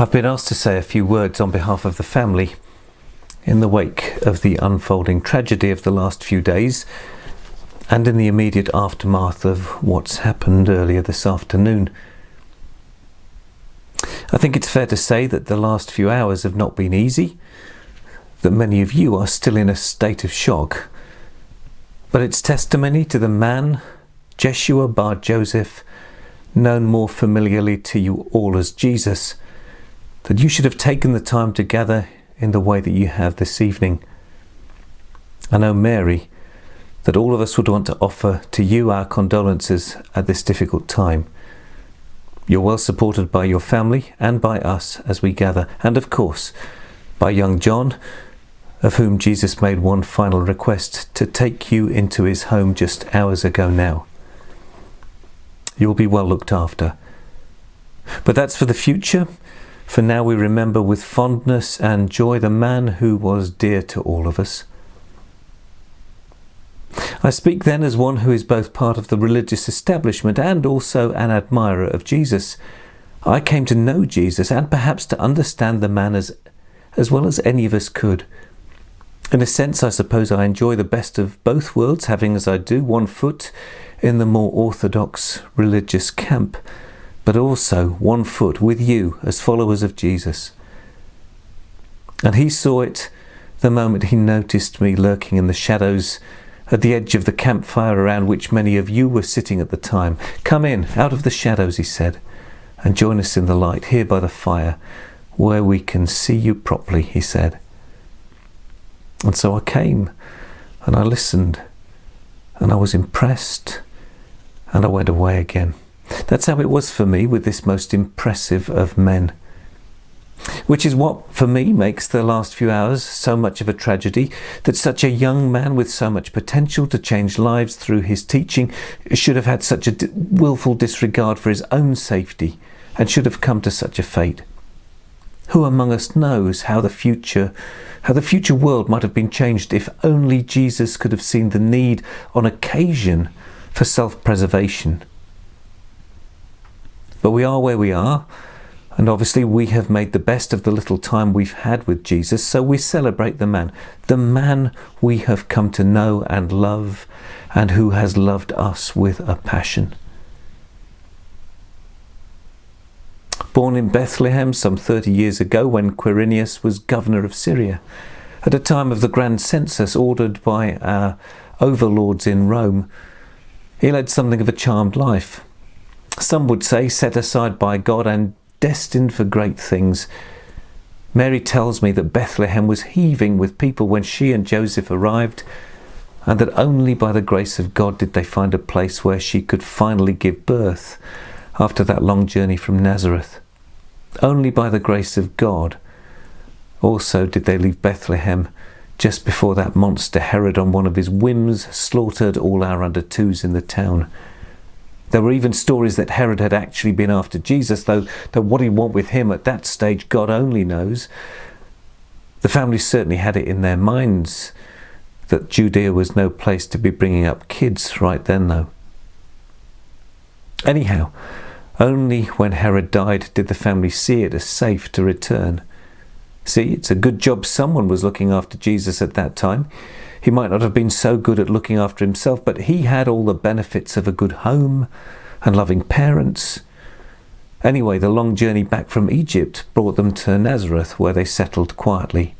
I've been asked to say a few words on behalf of the family in the wake of the unfolding tragedy of the last few days and in the immediate aftermath of what's happened earlier this afternoon. I think it's fair to say that the last few hours have not been easy, that many of you are still in a state of shock, but it's testimony to the man, Jeshua Barjoseph, known more familiarly to you all as Jesus, that you should have taken the time to gather in the way that you have this evening. I know, Mary, that all of us would want to offer to you our condolences at this difficult time. You're well supported by your family and by us as we gather, and of course by young John, of whom Jesus made one final request to take you into his home just hours ago now. You'll be well looked after. But that's for the future. For now we remember with fondness and joy the man who was dear to all of us. I speak then as one who is both part of the religious establishment and also an admirer of Jesus. I came to know Jesus and perhaps to understand the man as well as any of us could. In a sense, I suppose I enjoy the best of both worlds, having as I do one foot in the more orthodox religious camp, but also one foot with you as followers of Jesus. And he saw it the moment he noticed me lurking in the shadows at the edge of the campfire around which many of you were sitting at the time. Come in, out of the shadows, he said, and join us in the light here by the fire, where we can see you properly, he said. And so I came, and I listened, and I was impressed, and I went away again. That's how it was for me with this most impressive of men. Which is what, for me, makes the last few hours so much of a tragedy, that such a young man with so much potential to change lives through his teaching should have had such a willful disregard for his own safety and should have come to such a fate. Who among us knows how the future world might have been changed if only Jesus could have seen the need on occasion for self-preservation? But we are where we are, and obviously we have made the best of the little time we've had with Jesus, so we celebrate the man we have come to know and love, and who has loved us with a passion. Born in Bethlehem some 30 years ago when Quirinius was governor of Syria, at a time of the grand census ordered by our overlords in Rome, he led something of a charmed life. Some would say set aside by God and destined for great things. Mary tells me that Bethlehem was heaving with people when she and Joseph arrived, and that only by the grace of God did they find a place where she could finally give birth after that long journey from Nazareth. Only by the grace of God also did they leave Bethlehem just before that monster Herod on one of his whims slaughtered all our under-twos in the town. There were even stories that Herod had actually been after Jesus, though what he'd want with him at that stage, God only knows. The family certainly had it in their minds that Judea was no place to be bringing up kids right then, though. Anyhow, only when Herod died did the family see it as safe to return. See, it's a good job someone was looking after Jesus at that time. He might not have been so good at looking after himself, but he had all the benefits of a good home and loving parents. Anyway, the long journey back from Egypt brought them to Nazareth, where they settled quietly.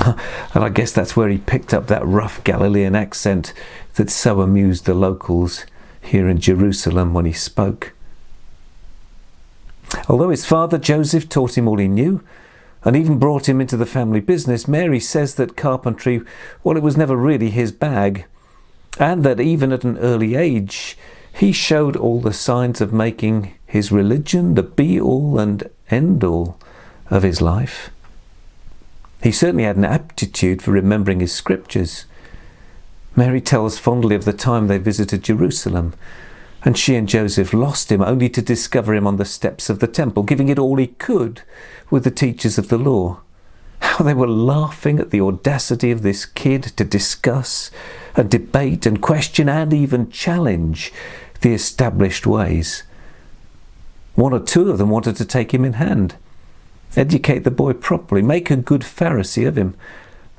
And I guess that's where he picked up that rough Galilean accent that so amused the locals here in Jerusalem when he spoke. Although his father Joseph taught him all he knew, and even brought him into the family business, Mary says that carpentry, well, it was never really his bag, and that even at an early age, he showed all the signs of making his religion the be-all and end-all of his life. He certainly had an aptitude for remembering his scriptures. Mary tells fondly of the time they visited Jerusalem, and she and Joseph lost him only to discover him on the steps of the temple, giving it all he could with the teachers of the law. How they were laughing at the audacity of this kid to discuss and debate and question and even challenge the established ways. One or two of them wanted to take him in hand. Educate the boy properly. Make a good Pharisee of him.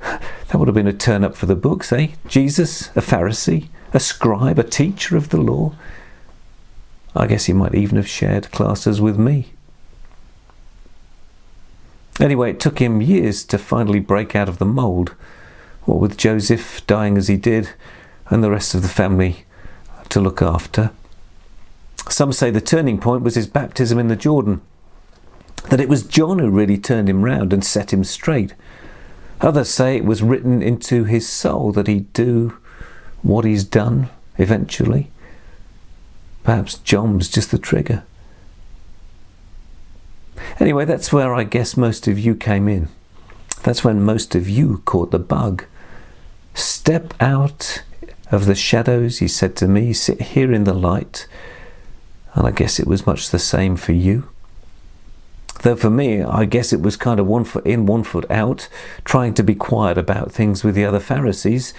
That would have been a turn up for the books, eh? Jesus, a Pharisee, a scribe, a teacher of the law. I guess he might even have shared classes with me. Anyway, it took him years to finally break out of the mould, what with Joseph dying as he did and the rest of the family to look after. Some say the turning point was his baptism in the Jordan, that it was John who really turned him round and set him straight. Others say it was written into his soul that he'd do what he's done eventually. Perhaps John was just the trigger. Anyway, that's where I guess most of you came in. That's when most of you caught the bug. Step out of the shadows, he said to me, sit here in the light. And I guess it was much the same for you. Though for me, I guess it was kind of 1 foot in, 1 foot out, trying to be quiet about things with the other Pharisees,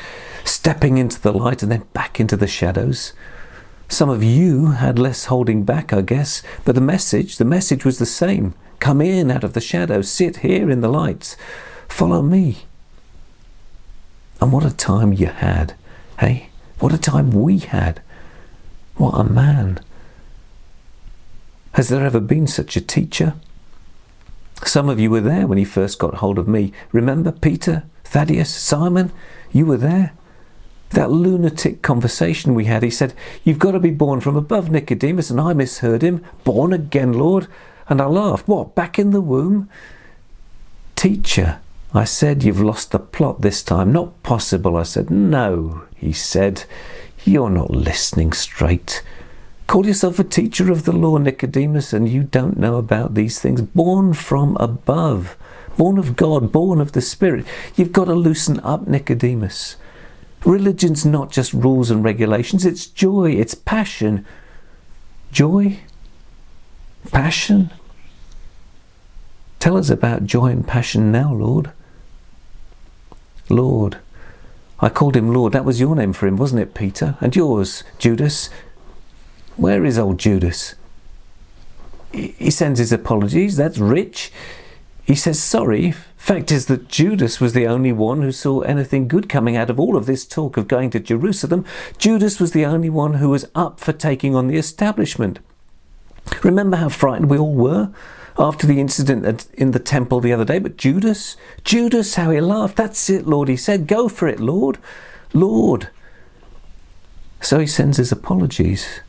stepping into the light and then back into the shadows. Some of you had less holding back, I guess, but the message was the same. Come in out of the shadows, sit here in the light, follow me. And what a time you had, hey? What a time we had. What a man. Has there ever been such a teacher? Some of you were there when he first got hold of me. Remember Peter, Thaddeus, Simon? You were there. That lunatic conversation we had, he said, you've got to be born from above, Nicodemus, and I misheard him. Born again, Lord. And I laughed. What, back in the womb? Teacher, I said, you've lost the plot this time. Not possible, I said. No, he said, you're not listening straight. Call yourself a teacher of the law, Nicodemus, and you don't know about these things. Born from above, born of God, born of the Spirit. You've got to loosen up, Nicodemus. Religion's not just rules and regulations, it's joy, it's passion. Joy? Passion? Tell us about joy and passion now, Lord. Lord. I called him Lord. That was your name for him, wasn't it, Peter? And yours, Judas. Where is old Judas? He sends his apologies. That's rich. He says sorry. Fact is that Judas was the only one who saw anything good coming out of all of this talk of going to Jerusalem. Judas was the only one who was up for taking on the establishment. Remember how frightened we all were after the incident in the temple the other day? But Judas, how he laughed. That's it, Lord, he said. Go for it, Lord. Lord. So he sends his apologies.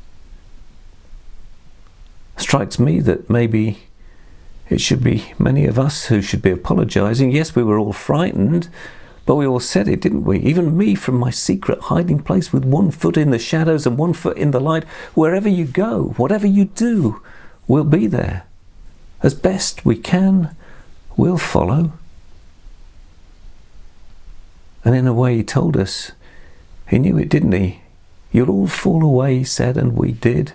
Strikes me that maybe it should be many of us who should be apologising. Yes, we were all frightened, but we all said it, didn't we? Even me from my secret hiding place with 1 foot in the shadows and 1 foot in the light. Wherever you go, whatever you do, we'll be there. As best we can, we'll follow. And in a way he told us, he knew it, didn't he? You'll all fall away, he said, and we did.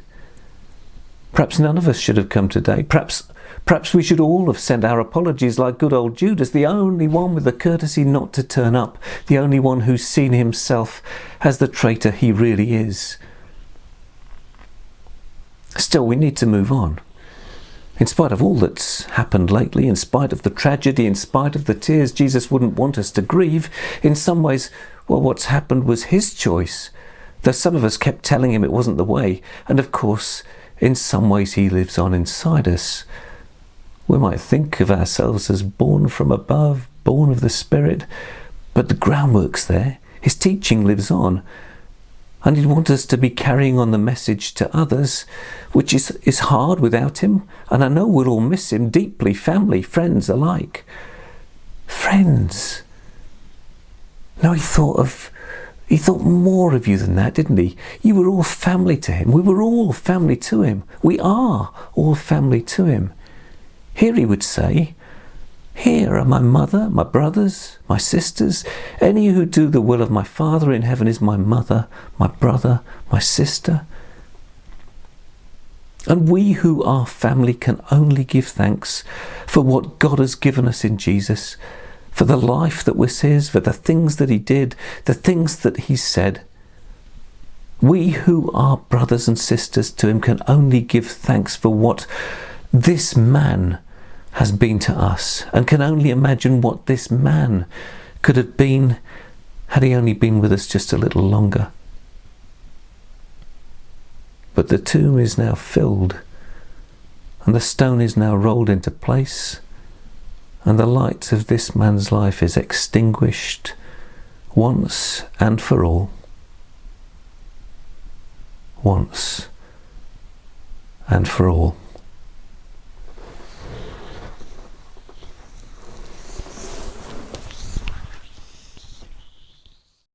Perhaps none of us should have come today. Perhaps we should all have sent our apologies like good old Judas, the only one with the courtesy not to turn up, the only one who's seen himself as the traitor he really is. Still, we need to move on. In spite of all that's happened lately, in spite of the tragedy, in spite of the tears Jesus wouldn't want us to grieve, in some ways, well, what's happened was his choice. Though some of us kept telling him it wasn't the way, and of course, in some ways he lives on inside us. We might think of ourselves as born from above, born of the Spirit, but the groundwork's there. His teaching lives on. And he'd want us to be carrying on the message to others, which is hard without him. And I know we'll all miss him deeply, family, friends alike. Friends. No, he thought more of you than that, didn't he? You were all family to him. We were all family to him. We are all family to him. Here he would say, here are my mother, my brothers, my sisters. Any who do the will of my Father in heaven is my mother, my brother, my sister. And we who are family can only give thanks for what God has given us in Jesus, for the life that was his, for the things that he did, the things that he said. We who are brothers and sisters to him can only give thanks for what this man has been to us, and can only imagine what this man could have been had he only been with us just a little longer. But the tomb is now filled, and the stone is now rolled into place, and the light of this man's life is extinguished once and for all. Once and for all.